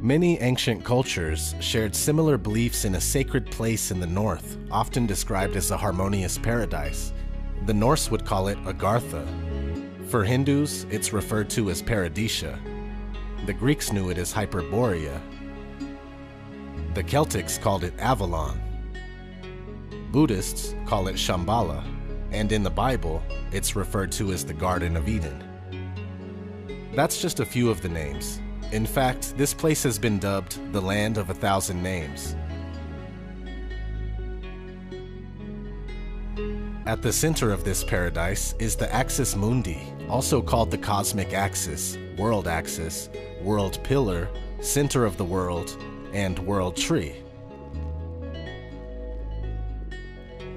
Many ancient cultures shared similar beliefs in a sacred place in the north, often described as a harmonious paradise. The Norse would call it Agartha. For Hindus, it's referred to as Paradisia. The Greeks knew it as Hyperborea. The Celtics called it Avalon. Buddhists call it Shambhala, and in the Bible, it's referred to as the Garden of Eden. That's just a few of the names. In fact, this place has been dubbed the Land of 1,000 Names. At the center of this paradise is the Axis Mundi, also called the Cosmic Axis, World Axis, World Pillar, Center of the World, and World Tree.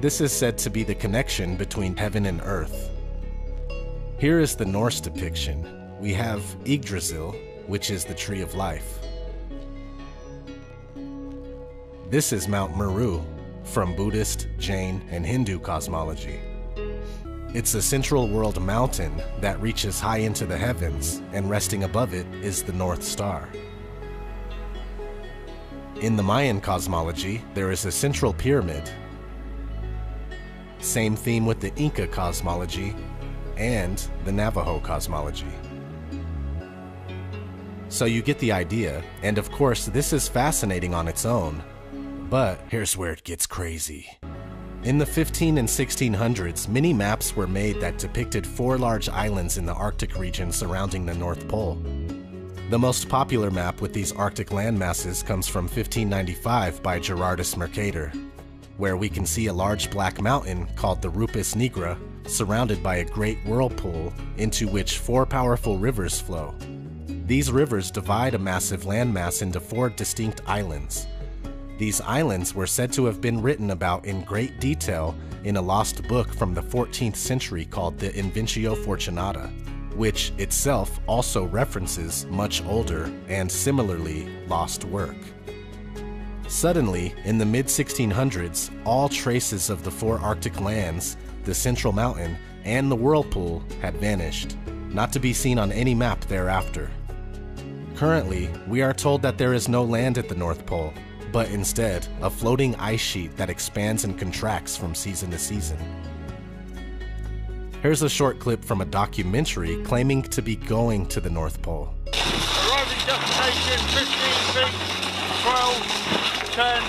This is said to be the connection between heaven and earth. Here is the Norse depiction. We have Yggdrasil, which is the Tree of Life. This is Mount Meru, from Buddhist, Jain, and Hindu cosmology. It's a central world mountain that reaches high into the heavens, and resting above it is the North Star. In the Mayan cosmology, there is a central pyramid. Same theme with the Inca cosmology and the Navajo cosmology. So you get the idea, and of course this is fascinating on its own, but here's where it gets crazy. In the 1500s and 1600s, many maps were made that depicted 4 large islands in the Arctic region surrounding the North Pole. The most popular map with these Arctic landmasses comes from 1595 by Gerardus Mercator, where we can see a large black mountain called the Rupus Nigra, surrounded by a great whirlpool into which 4 powerful rivers flow. These rivers divide a massive landmass into 4 distinct islands. These islands were said to have been written about in great detail in a lost book from the 14th century called the Inventio Fortunata, which itself also references much older and similarly lost work. Suddenly, in the mid-1600s, all traces of the 4 Arctic lands, the Central Mountain, and the whirlpool had vanished, not to be seen on any map thereafter. Currently, we are told that there is no land at the North Pole, but instead, a floating ice sheet that expands and contracts from season to season. Here's a short clip from a documentary claiming to be going to the North Pole. Arriving destination 15 feet, 12, 10,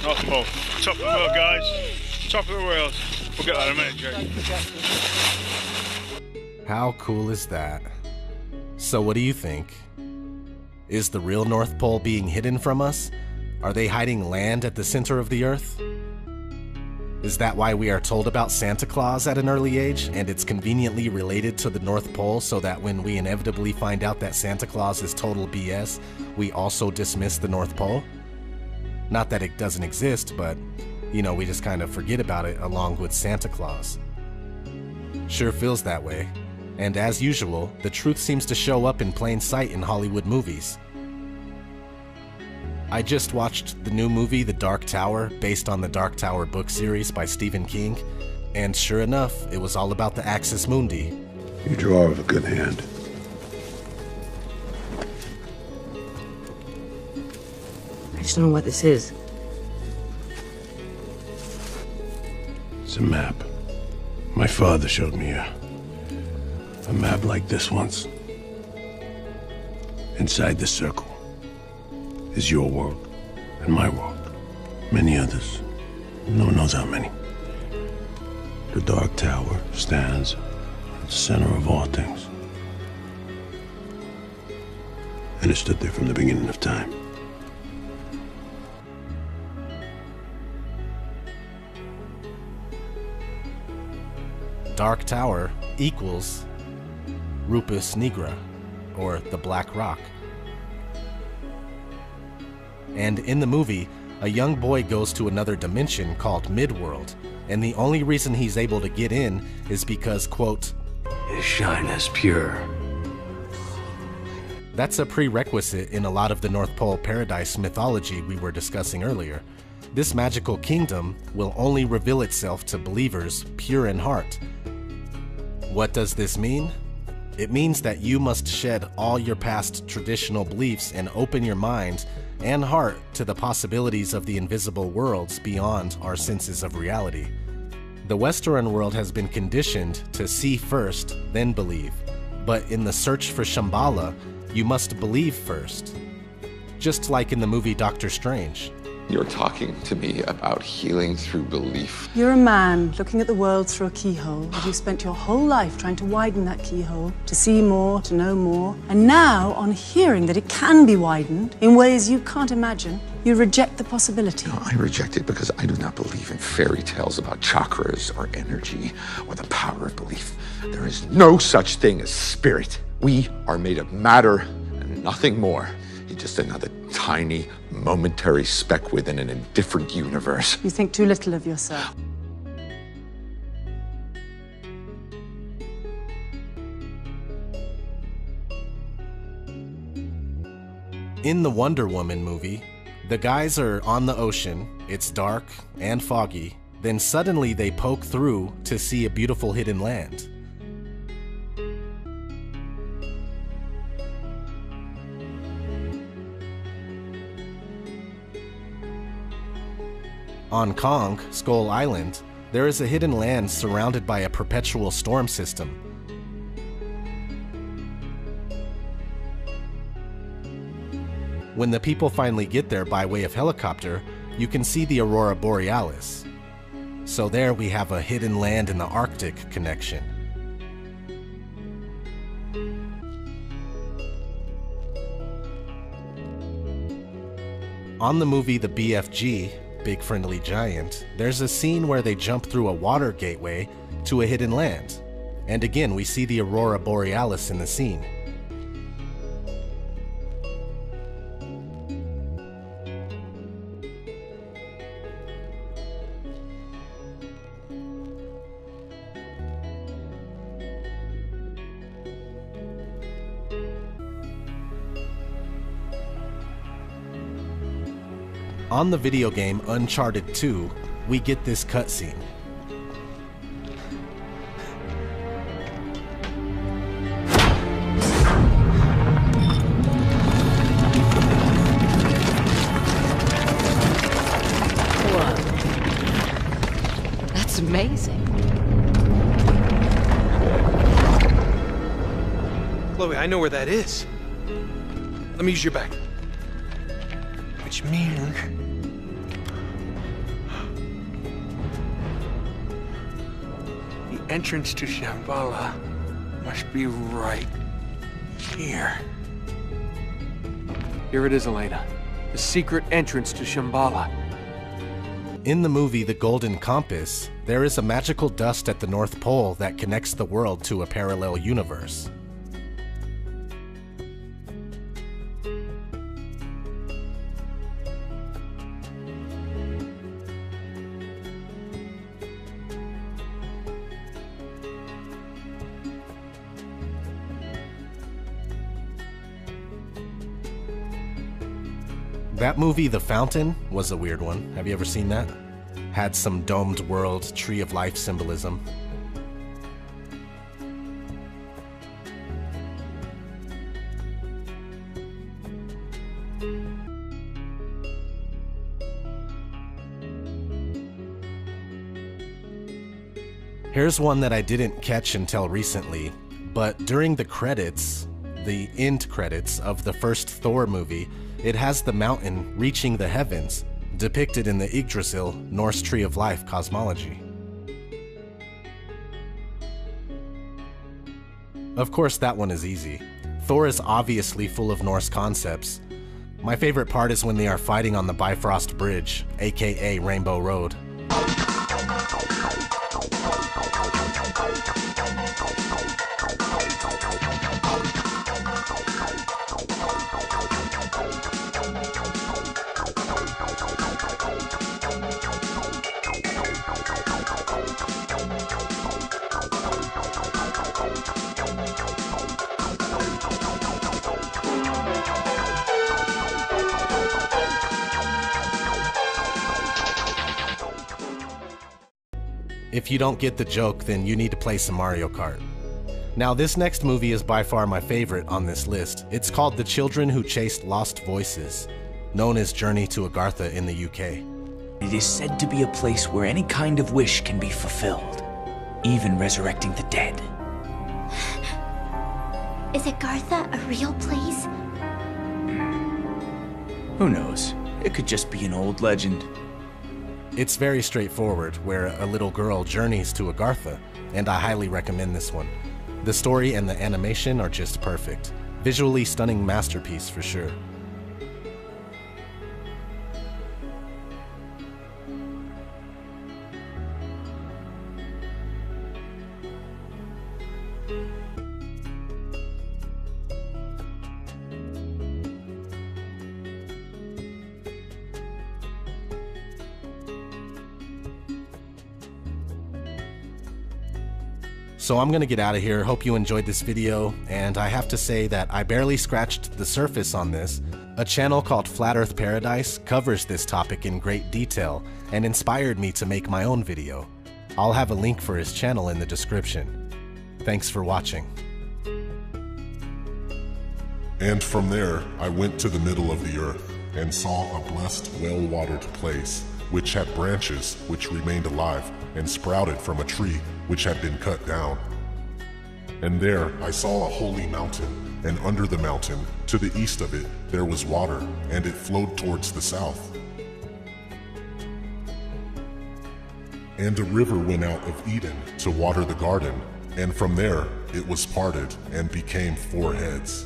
2. North Pole, top of the world, guys. Top of the world. We'll get that in a minute, Jake. How cool is that? So what do you think? Is the real North Pole being hidden from us? Are they hiding land at the center of the Earth? Is that why we are told about Santa Claus at an early age, and it's conveniently related to the North Pole so that when we inevitably find out that Santa Claus is total BS, we also dismiss the North Pole? Not that it doesn't exist, but you know, we just kind of forget about it along with Santa Claus. Sure feels that way. And as usual, the truth seems to show up in plain sight in Hollywood movies. I just watched the new movie The Dark Tower, based on the Dark Tower book series by Stephen King, and sure enough, it was all about the Axis Mundi. You draw with a good hand. I just don't know what this is. It's a map. My father showed me a map like this once. Inside the circle is your world and my world. Many others. No one knows how many. The Dark Tower stands at the center of all things. And it stood there from the beginning of time. Dark Tower equals Rupus Nigra, or the Black Rock. And in the movie, a young boy goes to another dimension called Midworld, and the only reason he's able to get in is because, quote, his shine is pure. That's a prerequisite in a lot of the North Pole paradise mythology we were discussing earlier. This magical kingdom will only reveal itself to believers pure in heart. What does this mean? It means that you must shed all your past traditional beliefs and open your mind and heart to the possibilities of the invisible worlds beyond our senses of reality. The Western world has been conditioned to see first, then believe. But in the search for Shambhala, you must believe first. Just like in the movie Doctor Strange. You're talking to me about healing through belief. You're a man looking at the world through a keyhole, and you've spent your whole life trying to widen that keyhole, to see more, to know more. And now, on hearing that it can be widened in ways you can't imagine, you reject the possibility. No, I reject it because I do not believe in fairy tales about chakras or energy or the power of belief. There is no such thing as spirit. We are made of matter and nothing more. You're just another tiny, momentary speck within an indifferent universe. You think too little of yourself. In the Wonder Woman movie, the guys are on the ocean, it's dark and foggy, then suddenly they poke through to see a beautiful hidden land. On Kong, Skull Island, there is a hidden land surrounded by a perpetual storm system. When the people finally get there by way of helicopter, you can see the Aurora Borealis. So there we have a hidden land in the Arctic connection. On the movie The BFG, Big Friendly Giant, there's a scene where they jump through a water gateway to a hidden land. And again, we see the Aurora Borealis in the scene. On the video game Uncharted 2, we get this cutscene. Whoa. That's amazing. Chloe, I know where that is. Let me use your back. Which means... the entrance to Shambhala must be right here. Here it is, Elena. The secret entrance to Shambhala. In the movie The Golden Compass, there is a magical dust at the North Pole that connects the world to a parallel universe. That movie, The Fountain, was a weird one. Have you ever seen that? Had some domed world, tree of life symbolism. Here's one that I didn't catch until recently, but during the credits, the end credits of the first Thor movie, it has the mountain reaching the heavens, depicted in the Yggdrasil Norse Tree of Life cosmology. Of course, that one is easy. Thor is obviously full of Norse concepts. My favorite part is when they are fighting on the Bifrost Bridge, aka Rainbow Road. If you don't get the joke, then you need to play some Mario Kart. Now, this next movie is by far my favorite on this list. It's called The Children Who Chased Lost Voices, known as Journey to Agartha in the UK. It is said to be a place where any kind of wish can be fulfilled, even resurrecting the dead. Is Agartha a real place? Who knows? It could just be an old legend. It's very straightforward, where a little girl journeys to Agartha, and I highly recommend this one. The story and the animation are just perfect. Visually stunning masterpiece for sure. So I'm gonna get out of here. Hope you enjoyed this video, and I have to say that I barely scratched the surface on this. A channel called Flat Earth Paradise covers this topic in great detail and inspired me to make my own video. I'll have a link for his channel in the description. Thanks for watching. And from there, I went to the middle of the earth and saw a blessed, well-watered place, which had branches which remained alive and sprouted from a tree which had been cut down. And there I saw a holy mountain, and under the mountain, to the east of it, there was water, and it flowed towards the south. And a river went out of Eden to water the garden, and from there it was parted and became 4 heads.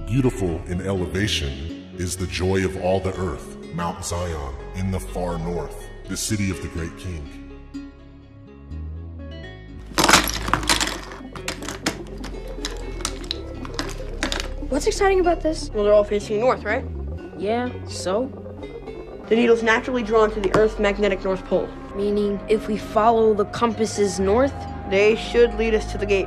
Beautiful in elevation is the joy of all the earth, Mount Zion, in the far north, the city of the great king. What's exciting about this? Well, they're all facing north, right? Yeah, so? The needle's naturally drawn to the Earth's magnetic North Pole. Meaning, if we follow the compasses north? They should lead us to the gate.